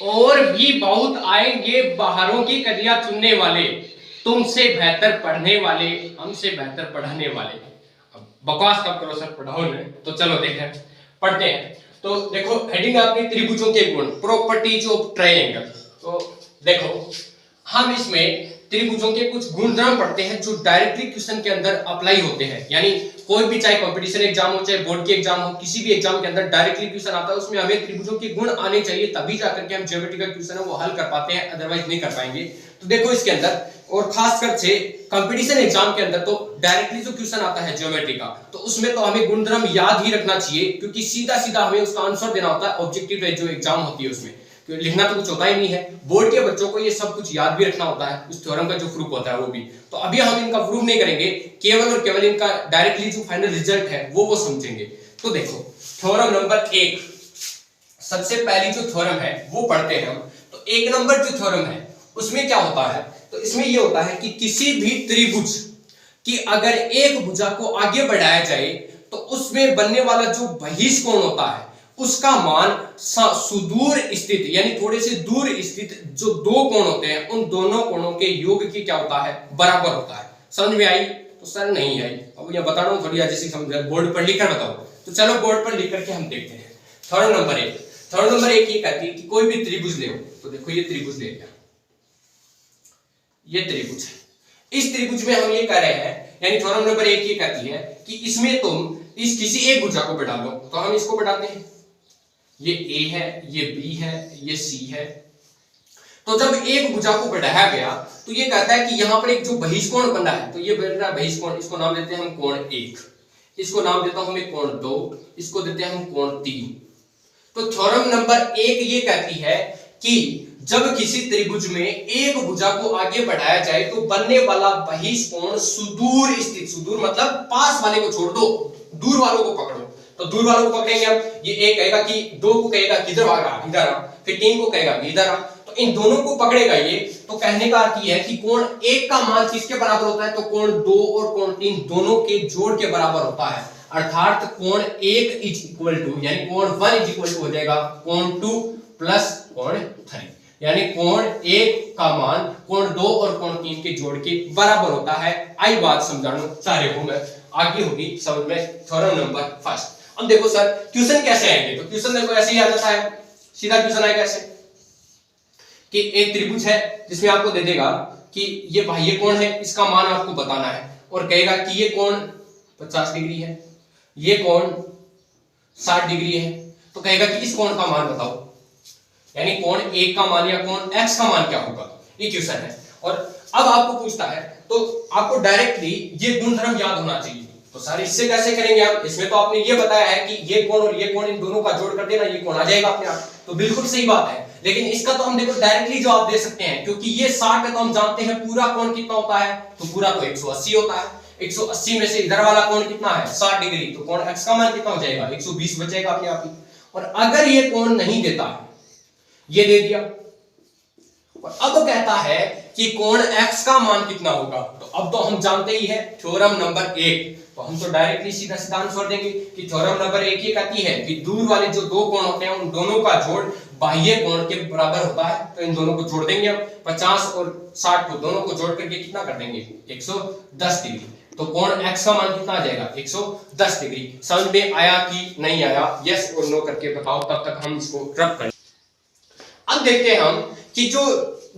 और भी बहुत आएंगे बाहरों की कलियां चुनने वाले, तुमसे बेहतर पढ़ने वाले, हमसे बेहतर पढ़ाने वाले। अब बकवास कब करो सर, पढ़ाओ ने। तो चलो देखें, पढ़ते हैं। तो देखो हेडिंग आपकी त्रिभुजों के गुण, प्रॉपर्टीज ऑफ ट्रायंगल। तो देखो हम इसमें त्रिभुजों के कुछ गुणधर्म पढ़ते हैं जो डायरेक्टली क्वेश्चन के अंदर अप्लाई होते हैं। यानी कोई भी, चाहे कंपटीशन एग्जाम हो, चाहे बोर्ड के एग्जाम हो, किसी भी एग्जाम के अंदर डायरेक्टली क्वेश्चन आता है, उसमें हमें त्रिभुजों के गुण आने चाहिए, तभी जाकर के हम ज्योमेट्रिकल क्वेश्चन है वो हल कर पाते हैं, अदरवाइज नहीं कर पाएंगे। तो देखो इसके अंदर, और खासकर से कंपटीशन एग्जाम के अंदर तो डायरेक्टली जो क्वेश्चन आता है ज्योमेट्री का, तो उसमें तो हमें गुणधर्म याद ही रखना चाहिए, क्योंकि सीधा सीधा हमें उसका आंसर देना होता है। ऑब्जेक्टिव जो एग्जाम होती है उसमें लिखना तो कुछ होता ही नहीं है। बोर्ड के बच्चों को ये सब कुछ याद भी रखना होता है, उस थ्योरम का जो प्रूफ होता है वो भी। तो अभी हम इनका प्रूफ नहीं करेंगे, केवल और केवल इनका डायरेक्टली जो फाइनल रिजल्ट है वो समझेंगे। तो देखो थ्योरम नंबर 1, सबसे पहली जो थ्योरम है वो पढ़ते हैं हम। तो 1 नंबर जो थ्योरम है उसमें क्या होता है, तो इसमें ये होता है कि किसी भी त्रिभुज कि अगर एक भुजा को आगे बढ़ाया जाए तो उसमें बनने वाला जो बहिष कोण होता है उसका मान सुदूर स्थित, यानी थोड़े से दूर स्थित जो दो कोण होते हैं उन दोनों कोणों के योग की क्या होता है, बराबर होता है। समझ में आई? तो सर नहीं आई, अब ये बता रहा हूं, थोड़ी जैसे समझ, बोर्ड पर लिखकर बताओ। तो चलो बोर्ड पर लिख करके हम देखते हैं। थ्योरम नंबर 1, थ्योरम नंबर 1 ये कहती है कि कोई भी त्रिभुज ले, तो देखो ये त्रिभुज ले लिया, ये त्रिभुज है, इस त्रिभुज में हम ये कह रहे हैं, यानी थ्योरम नंबर 1 ये कहती है कि इसमें तुम इस किसी एक भुजा को बढ़ा लो। तो हम इसको बढ़ाते हैं, ये A है, ये B है, ये C है। तो जब एक भुजा को बढ़ाया गया तो ये कहता है कि यहां पर एक जो बहिष्कोण बना है, तो ये बन रहा है बहिष्कोण, इसको नाम देते हैं हम कोण 1, इसको नाम देता हूं मैं कोण 2, इसको देते हैं हम कोण 3। तो थ्योरम नंबर 1 ये कहती है कि जब किसी त्रिभुज में एक भुजा को आगे बढ़ाया जाए तो बनने वाला बहिष्कोण सुदूर स्थित, सुदूर मतलब पास वाले को छोड़ दो, दूर वालों को पकड़ो। तो दूर वालों को पकड़ेंगे हम, ये एक कहेगा कि 2 को कहेगा किधर आ रहा, इधर आ, फिर 3 को कहेगा इधर आ, तो इन दोनों को पकड़ेगा ये। तो कहने का अर्थ ये है कि कोण 1 का मान किसके बराबर होता है, तो कोण 2 और कोण 3 दोनों के जोड़ के बराबर होता है। अर्थात कोण 1 इज इक्वल टू, यानी कोण 1 इज इक्वल टू हो जाएगा कोण 2 प्लस कोण 3, यानी कोण 1 का मान कोण 2 और कोण 3 के जोड़ के बराबर होता है। आई बात समझाना चाह रहे हो मैं, आगे होगी समझ में। Theorem number 1। अब देखो सर क्वेश्चन कैसे आएंगे, तो क्वेश्चन देखो ऐसे ही आ जाता है, सीधा क्वेश्चन आएगा ऐसे कि एक त्रिभुज है जिसमें आपको दे देगा कि ये बाह्य कोण है, इसका मान आपको बताना है, और कहेगा कि ये कोण 50 डिग्री है, ये कोण 60 डिग्री है। तो कहेगा कि इस कोण का मान बताओ, यानी कोण 1 का मान या कोण x का मान क्या होगा, ये क्वेश्चन है। और अब आपको पूछता है तो आपको डायरेक्टली ये गुणधर्म याद होना चाहिए। तो सर इससे कैसे करेंगे आप, इसमें तो आपने ये बताया है कि ये कोण और ये कोण इन दोनों का जोड़ कर देना, ये कोण आ जाएगा अपने आप। तो बिल्कुल सही बात है, लेकिन इसका तो हम देखो डायरेक्टली जवाब दे सकते हैं, क्योंकि ये 60 है तो हम जानते हैं पूरा कोण कितना होता है, तो पूरा तो 180 होता है। 180 में से इधर वाला कोण कितना है 60 डिग्री, तो कोण x का मान कितना हो जाएगा 120 बचेगा अपने आप ही। और अगर ये कोण नहीं देता है, ये दे दिया, और अब कहता है कि कोण x का मान कितना होगा, तो अब तो हम जानते ही है थ्योरम नंबर 1, तो हम तो डायरेक्टली सीधा सीधा आंसर देंगे कि थ्योरम नंबर 1 ये कहती है कि दूर वाले जो दो कोण होते हैं उन दोनों का जोड़ बाह्य कोण के बराबर होता है। तो इन दोनों को जोड़ देंगे हम, 50 और 60 को दोनों को जोड़ करके कितना कर देंगे 110 डिग्री। तो कोण x का मान कितना आ जाएगा 110 डिग्री। समझ में आया कि नहीं आया, यस और नो करके बताओ, तब तक हम इसको रब करें। अब देखते हैं हम कि जो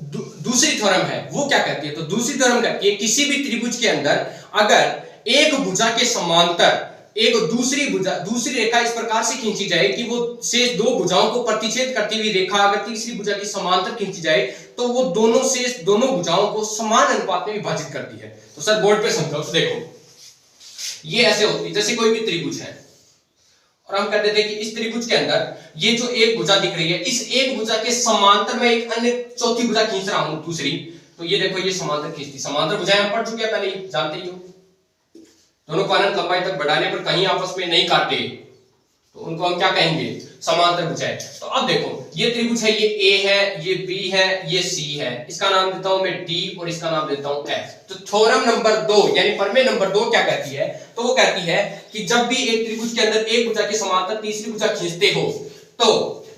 दूसरी थ्योरम है वो क्या कहती है। तो दूसरी थ्योरम कहती है किसी भी त्रिभुज के अंदर अगर एक भुजा के समांतर एक दूसरी रेखा इस प्रकार से खींची जाए कि वो शेष दो भुजाओं को प्रतिच्छेद करती हुई रेखा अगर तीसरी भुजा की समांतर खींची जाए तो वो दोनों शेष दोनों भुजाओं को समान अनुपात में विभाजित करती है। तो सर बोर्ड पे समझाओ। तो देखो ये ऐसे होती है, जैसे कोई भी त्रिभुज है और हम कहते थे कि इस त्रिभुज के अंदर ये जो एक भुजा दिख रही है, इस एक भुजा के समांतर में एक अन्य चौथी भुजा खींच रहा हूं दूसरी, तो ये देखो ये समांतर खींचती। समांतर भुजाएं हम पढ़ चुके हैं पहले ही, जानते ही हो। दोनों को अनंत लंबाई तक बढ़ाने पर कहीं आपस में नहीं काटे तो उनको हम क्या कहेंगे, समांतर भुजाएं। तो अब देखो ये त्रिभुज है, ये A है, ये B है, ये C है, इसका नाम देता हूं मैं D और इसका नाम देता हूं F। तो थ्योरम नंबर 2 यानी प्रमेय नंबर 2 क्या कहती है, तो वो कहती है कि जब भी एक त्रिभुज के अंदर एक भुजा के समांतर तीसरी भुजा खींचते हो तो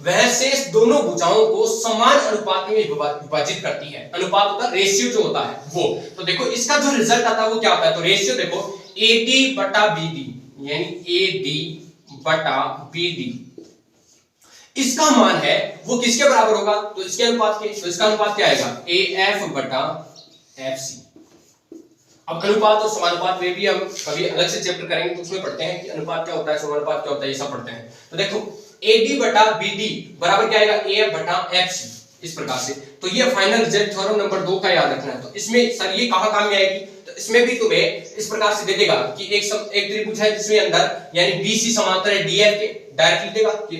वह शेष दोनों भुजाओं को समान अनुपात में विभाजित करती है। अनुपात होता है रेशियो जो होता है वो। तो देखो इसका जो रिजल्ट आता है वो क्या होता है, तो रेशियो देखो AD बटा BD, यानी AD बटा BD, इसका मान है वो किसके बराबर होगा, तो इसके अनुपात के। तो इसका अनुपात क्या आएगा, AF बटा FC। अब अनुपात और समानुपात में भी हम कभी अलग से चैप्टर करेंगे तो उसमें पढ़ते हैं कि अनुपात क्या होता है, समानुपात क्या होता है, ये सब पढ़ते हैं। तो देखो AD बटा BD बराबर क्या आएगा, AF बटा FC, इस प्रकार से। तो ये फाइनल रिजल्ट थ्योरम नंबर 2 का याद रखना है। तो इसमें सर ये कहां काम में आएगी, तो इसमें भी तुम्हें इस प्रकार से दे देगा कि एक त्रिभुज है जिसमें अंदर यानी BC समांतर है DF के, डायरेक्टली देगा कि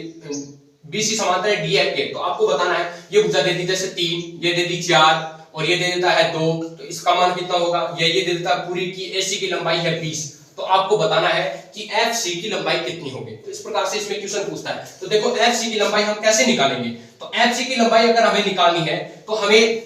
BC समांतर है DF के। तो आपको बताना है ये भुजा दे दी जैसे 3, ये दे दी 4 और ये दे देता है 2, तो इसका मान कितना होगा, ये दे देता है पूरी की AC की लंबाई है 20। तो आपको बताना है कि FC की लंबाई कितनी होगी। तो इस प्रकार से इसमें क्वेश्चन पूछता है। तो देखो FC की लंबाई हम कैसे निकालेंगे, तो FC की लंबाई अगर हमें निकालनी है तो हमें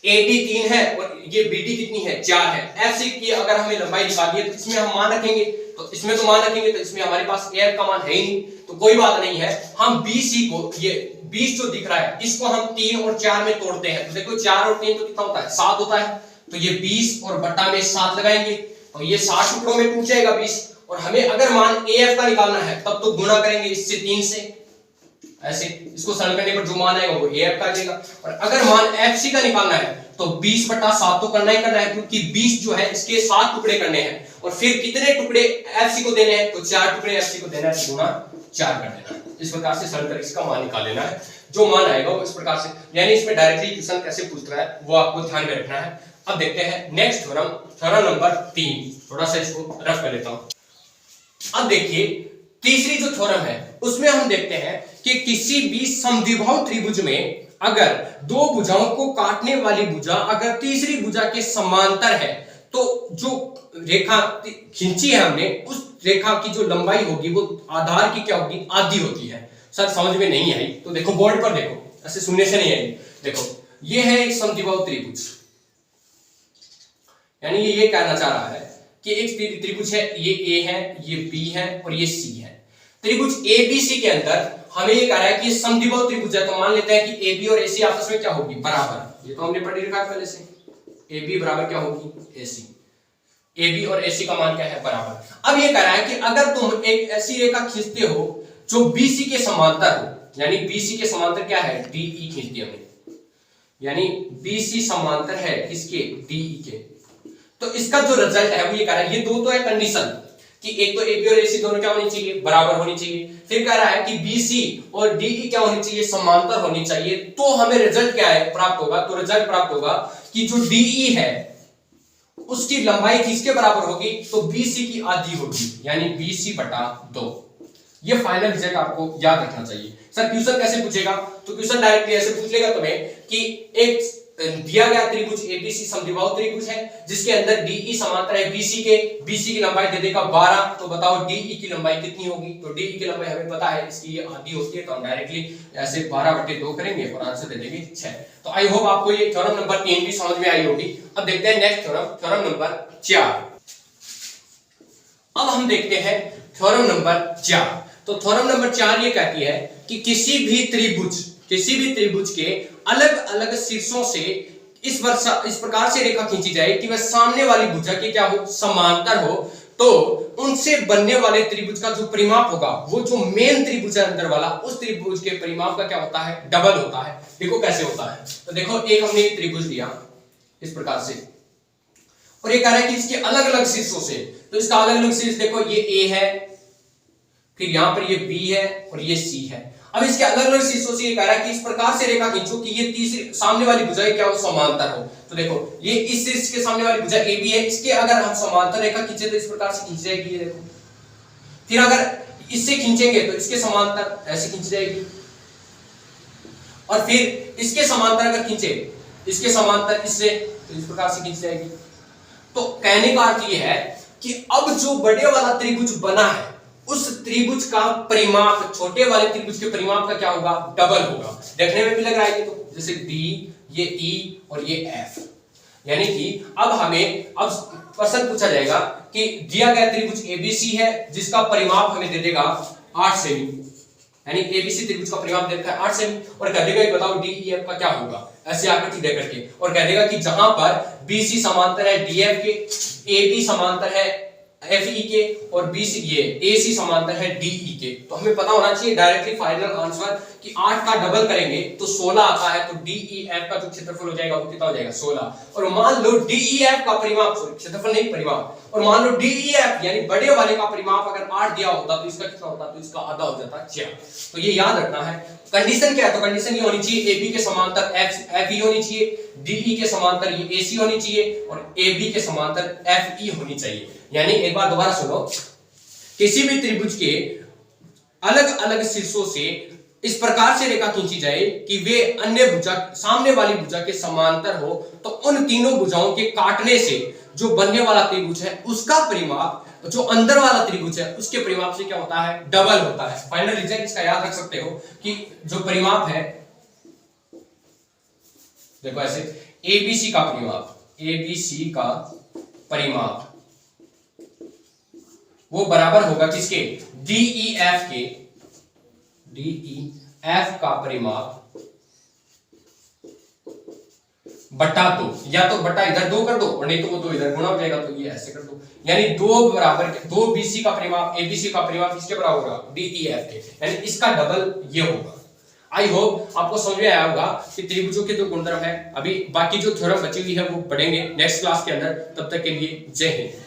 AD 3 है और ये BD कितनी है, 4 है। FC की अगर हमें लंबाई निकालनी है तो इसमें हम मान रखेंगे, तो इसमें तो मान रखेंगे, तो इसमें हमारे पास AF का मान है ही नहीं, तो कोई बात नहीं है। हम BC को, ये 20 जो दिख रहा है, इसको हम 3 और 4 में तोड़ते हैं। तो देखो 4 और 3 तो कितना होता है, 7 होता है। तो ये 20 और बट्टा में 7 लगाएंगे, तो ये 60 टुकड़ों में टूट जाएगा 20। और हमें अगर मान AF का निकालना है तब तो गुना करेंगे इससे 3 से, ऐसे इसको सरल करने पर जो मान आएगा वो AF का देगा। और अगर मान FC का निकालना है तो 20 बटा 7 तो करना ही करना है, क्योंकि 20 जो है इसके 7 टुकड़े करने हैं। और फिर कितने टुकड़े FC को देने हैं, तो 4 टुकड़े FC को देना है, तो गुना 4 कर देना है। इस प्रकार से सरल कर इसका मान निकाल लेना है, जो मान आएगा वो इस प्रकार से। यानी इसमें डायरेक्टली क्वेश्चन कैसे पूछ रहा है वो आपको ध्यान में रखना है। अब देखते हैं नेक्स्ट थ्योरम, थ्योरम नंबर 3। थोड़ा सा इसको रफ कर लेता हूं। अब देखिए तीसरी जो थ्योरम है उसमें हम देखते हैं कि किसी भी समद्विबाहु त्रिभुज में अगर दो भुजाओं को काटने वाली भुजा अगर तीसरी भुजा के समांतर है, तो जो रेखा खींची है हमने, उस रेखा की जो लंबाई होगी वो आधार की क्या होगी, आधी होती है। सर समझ में नहीं आई तो देखो बोर्ड पर देखो, ऐसे सुनने से नहीं आएगी। देखो ये है एक समद्विबाहु त्रिभुज, यानी ये कहना चाह रहा है कि एक त्रिभुज है, ये A है, ये B है और ये C है। त्रिभुज ABC के अंदर हमें ये कह रहा है कि समद्विबाहु त्रिभुज है, तो मान लेते हैं कि AB और AC आपस में क्या होगी, बराबर। ये तो हमने पढ़ रखा है पहले से, AB बराबर क्या होगी, AC। AB और AC का मान क्या है, बराबर। अब ये कह रहा है कि अगर तुम एक ऐसी रेखा खींचते हो जो BC के समांतर हो, यानी BC के समांतर क्या है, DE खींचती है हमने, यानी BC समांतर है इसके DE के, तो इसका जो रिजल्ट है वो ये कह रहा है, ये दो तो है कंडीशन कि एक तो AB और AC दोनों क्या होनी चाहिए, बराबर होनी चाहिए। फिर कह रहा है कि BC और DE क्या होनी चाहिए, समांतर होनी चाहिए। तो हमें रिजल्ट क्या है प्राप्त होगा, तो रिजल्ट प्राप्त होगा कि जो DE है उसकी लंबाई किसके बराबर होगी, तो BC की आधी होगी, यानी BC बटा 2। ये फाइनल रिजल्ट आपको याद रखना चाहिए। सर क्वेश्चन कैसे पूछेगा, तो क्वेश्चन डायरेक्टली ऐसे पूछ लेगा तुम्हें कि एक दिया गया त्रिभुज ABC समद्विबाहु त्रिभुज है जिसके अंदर DE समांतर है BC के, BC की लंबाई दे देगा 12, तो बताओ DE की लंबाई कितनी होगी, तो DE की लंबाई हमें पता है इसकी ये आधी होती है, तो हम डायरेक्टली ऐसे 12/2 करेंगे और आंसर दे देंगे 6। तो आई होप आपको ये थ्योरम नंबर 3 भी समझ में आई होगी। अब देखते हैं नेक्स्ट थ्योरम, थ्योरम नंबर 4। अब हम देखते हैं थ्योरम नंबर 4। तो थ्योरम नंबर 4 ये कहती है कि किसी भी त्रिभुज के अलग अलग शीर्षों से इस प्रकार से रेखा खींची जाए कि वह सामने वाली भुजा के क्या हो, समांतर हो, तो उनसे बनने वाले त्रिभुज का जो परिमाप होगा, वो जो मेन त्रिभुज है अंदर वाला, उस त्रिभुज के परिमाप का क्या होता है, डबल होता है। देखो कैसे होता है, तो देखो एक हमने त्रिभुज लिया इस प्रकार से, और ये कह रहा है कि इसके अलग अलग शीर्षों से, तो इसका अलग अलग शीर्ष देखो, ये A है, फिर यहां पर ये B है और ये C है। अब इसके अलग अलग शीर्षों से ये कह रहा है कि इस प्रकार से रेखा खींचो कि ये तीसरी सामने वाली भुजा क्या हो, समांतर हो। तो देखो ये इस शीर्ष के सामने वाली भुजा AB है, इसके अगर हम समांतर रेखा खींचे तो इस प्रकार से खींच जाएगी, ये देखो। फिर अगर इससे खींचेंगे तो इसके समांतर ऐसे खींच जाएगी, और फिर इसके समांतर अगर खींचे, इसके समांतर इससे, तो इस प्रकार से खींच जाएगी। तो कहने का अर्थ ये है कि अब जो बड़े वाला त्रिभुज बना है उस त्रिभुज का परिमाप छोटे वाले त्रिभुज के परिमाप का क्या होगा, डबल होगा। देखने में भी लग रहा है कि तो जैसे D, ये E और ये F, यानी कि अब हमें अब प्रश्न पूछा जाएगा कि दिया गया त्रिभुज ABC है जिसका परिमाप हमें दे देगा 8 सेमी, यानी एबीसी त्रिभुज का परिमाप दे रखा है 8 सेमी और कह देगा बताओ डीईएफ का क्या होगा, ऐसे आकृति दे करके, और कह देगा कि जहां पर बीसी समांतर है डीएफ के, एबी समांतर है एफई के और बीसी ये एसी समांतर है डीई के। तो हमें पता होना चाहिए डायरेक्टली फाइनल आंसर कि 8 का डबल करेंगे तो 16 आता है, तो डीईएफ का जो क्षेत्रफल हो जाएगा वो कितना हो जाएगा 16। और मान लो डीईएफ का परिमाप, सॉरी क्षेत्रफल नहीं परिमाप, और मान लो डीईएफ यानी बड़े वाले का परिमाप अगर 8 दिया होता तो इसका कितना होता, तो इसका आधा हो जाता 6। तो ये याद रखना है। कंडीशन क्या है, तो कंडीशन ये होनी चाहिए एबी के समांतर एफई होनी चाहिए, डीई के समांतर ये एसी होनी चाहिए और एबी के समांतर एफई होनी चाहिए। यानी एक बार दोबारा सुनो, किसी भी त्रिभुज के अलग अलग शीर्षों से इस प्रकार से रेखा खींची जाए कि वे अन्य भुजा सामने वाली भुजा के समांतर हो, तो उन तीनों भुजाओं के काटने से जो बनने वाला त्रिभुज है उसका परिमाप जो अंदर वाला त्रिभुज है उसके परिमाप से क्या होता है, डबल होता है। फाइनल रिजल्ट इसका याद रख सकते हो कि जो परिमाप है, देखो ऐसे एबीसी का परिमाप, एबीसी का परिमाप वो बराबर होगा किसके, डीईएफ के, डीईएफ का परिमाप बटा 2, या तो बटा इधर 2 कर दो और नहीं तो वो 2 इधर गुणा हो जाएगा, तो ये ऐसे कर दो, यानी 2 बराबर 2 बीसी का परिमाप एबीसी का परिमाप इसके बराबर होगा डीईएफ के, यानी इसका डबल ये होगा। आई होप आपको समझ में आया होगा कि त्रिभुजों के जो गुणधर्म है। अभी बाकी जो थ्योरम बची हुई है वो पढ़ेंगे नेक्स्ट क्लास के अंदर, तब तक के लिए जय हिंद।